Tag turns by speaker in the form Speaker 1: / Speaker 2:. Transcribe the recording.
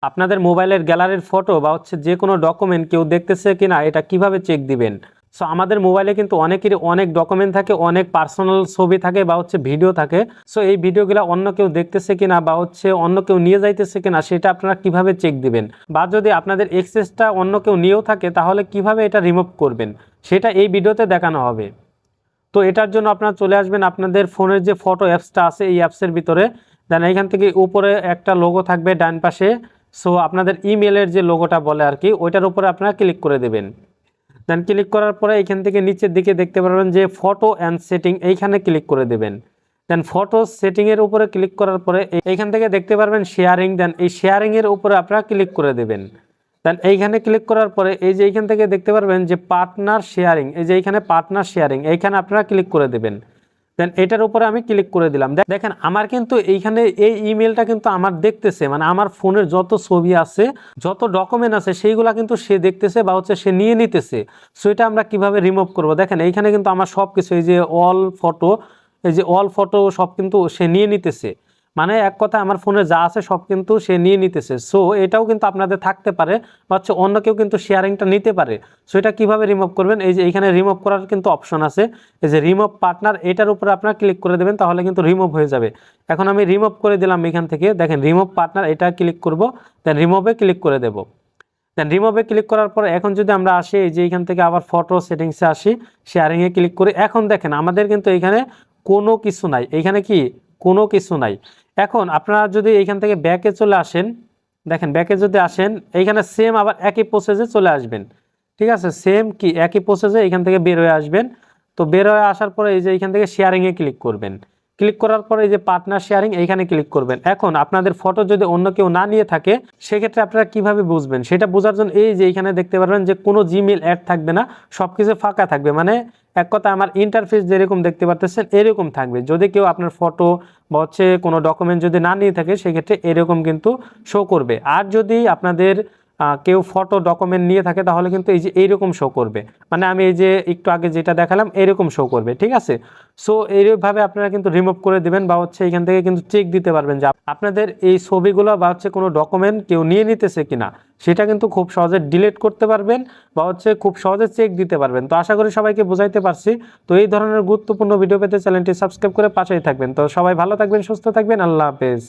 Speaker 1: আপনাদের মোবাইলের গ্যালারির ফটো বা যে কোনো ডকুমেন্ট কেউ দেখতেছে কিনা এটা কিভাবে চেক দিবেন। সো আমাদের মোবাইলে কিন্তু অনেকেরই অনেক ডকুমেন্ট থাকে, অনেক পার্সোনাল ছবি থাকে বা ভিডিও থাকে। সো এই ভিডিওগুলো অন্য কেউ দেখতেছে কিনা বা অন্য কেউ নিয়ে যাইতেছে কিনা সেটা আপনারা কিভাবে চেক দিবেন, বা যদি আপনাদের এক্সেসটা অন্য কেউ নিয়েও থাকে তাহলে কিভাবে এটা রিমুভ করবেন সেটা এই ভিডিওতে দেখানো হবে। তো এটার জন্য আপনারা চলে আসবেন আপনাদের ফোনের যে ফটো অ্যাপসটা আছে এই অ্যাপসের ভিতরে। দেন এইখান থেকে উপরে একটা লোগো থাকবে ডান পাশে। সো আপনাদের ইমেলের যে লোগোটা বলে আর কি, ওইটার উপরে আপনারা ক্লিক করে দেবেন। দেন ক্লিক করার পরে এখান থেকে নিচের দিকে দেখতে পারবেন যে ফটো অ্যান্ড সেটিং, এইখানে ক্লিক করে দেবেন। দেন ফটো সেটিংয়ের উপরে ক্লিক করার পরে এইখান থেকে দেখতে পারবেন শেয়ারিং। দেন এই শেয়ারিংয়ের উপরে আপনারা ক্লিক করে দেবেন। দেন এইখানে ক্লিক করার পরে এই যে এইখান থেকে দেখতে পারবেন যে পার্টনার শেয়ারিং, এই যে এইখানে পার্টনার শেয়ারিং, এইখানে আপনারা ক্লিক করে দেবেন। দেন এটার উপরে আমি ক্লিক করে দিলাম। দেখেন আমার কিন্তু এইখানে এই ইমেলটা কিন্তু আমার দেখতেছে, মানে আমার ফোনের যত ছবি আছে, যত ডকুমেন্ট আছে সেইগুলা কিন্তু সে দেখতেছে বা সে নিয়ে নিতেছে। সো এটা আমরা কিভাবে রিমুভ করব, দেখেন এইখানে কিন্তু আমার সব কিছু, এই যে অল ফটো, এই যে অল ফটো সব কিন্তু সে নিয়ে নিতেছে। মানে এক কথা আমার ফোনে যা আছে সব কিন্তু সে নিয়ে নিতেছে। সো এটাও কিন্তু আপনাদের থাকতে পারে বা অন্য কেউ কিন্তু শেয়ারিংটা নিতে পারে। সো এটা কীভাবে রিমুভ করবেন, এই যে এইখানে রিমুভ করার কিন্তু অপশন আছে, এই যে রিমুভ পার্টনার, এটার উপরে আপনারা ক্লিক করে দেবেন, তাহলে কিন্তু রিমুভ হয়ে যাবে। এখন আমি রিমুভ করে দিলাম এখান থেকে, দেখেন রিমুভ পার্টনার, এটা ক্লিক করব, দেন রিমুভে ক্লিক করে দেব। দেন রিমুভে ক্লিক করার পর এখন যদি আমরা আসি এই যে এইখান থেকে আবার ফটো সেটিংসে আসি, শেয়ারিংয়ে ক্লিক করি, এখন দেখেন আমাদের কিন্তু এইখানে কোনো কিছু নাই, এইখানে কি কোনো কিছু নাই। এখন আপনারা যদি এইখান থেকে ব্যাকে চলে আসেন, দেখেন ব্যাকে যদি আসেন এইখানে সেম আবার একই প্রসেসে চলে আসবেন। ঠিক আছে, সেম কি একই প্রসেসে এখান থেকে বের হয়ে আসবেন। তো বের হয়ে আসার পরে এই যে এইখান থেকে শেয়ারিংয়ে ক্লিক করবেন। ক্লিক করার পরে এই যে পার্টনার শেয়ারিং, এইখানে ক্লিক করবেন। এখন আপনাদের ফটো যদি অন্য কেউ না নিয়ে থাকে সেক্ষেত্রে আপনারা কিভাবে বুঝবেন, সেটা বোঝার জন্য এই যে এইখানে দেখতে পারবেন যে কোনো জিমেল অ্যাড থাকবে না, সব কিছু ফাঁকা থাকবে। মানে এক কথা আমার ইন্টারফেস যেরকম দেখতে পারতেছেন এরকম থাকবে। যদি কেউ আপনার ফটো বা কোনো ডকুমেন্ট যদি না নিয়ে থাকে সেক্ষেত্রে এরকম কিন্তু শো করবে। আর যদি আপনাদের কেউ ফটো ডকুমেন্ট নিয়ে থাকে তাহলে কিন্তু এই যে এইরকম শো করবে, মানে আমি এই যে একটু আগে যেটা দেখালাম এরকম শো করবে। ঠিক আছে, সো এইভাবে আপনারা কিন্তু রিমুভ করে দিবেন বা এখান থেকে কিন্তু চেক দিতে পারবেন যে আপনাদের এই ছবিগুলো বা কোনো ডকুমেন্ট কেউ নিয়ে নিতেছে কিনা, সেটা কিন্তু খুব সহজে ডিলিট করতে পারবেন বা খুব সহজে চেক দিতে পারবেন। তো আশা করি সবাইকে বোঝাইতে পারছি। তো এই ধরনের গুরুত্বপূর্ণ ভিডিও পেতে চ্যানেলটি সাবস্ক্রাইব করে পাশেই থাকবেন। তো সবাই ভালো থাকবেন, সুস্থ থাকবেন, আল্লাহ হাফেজ।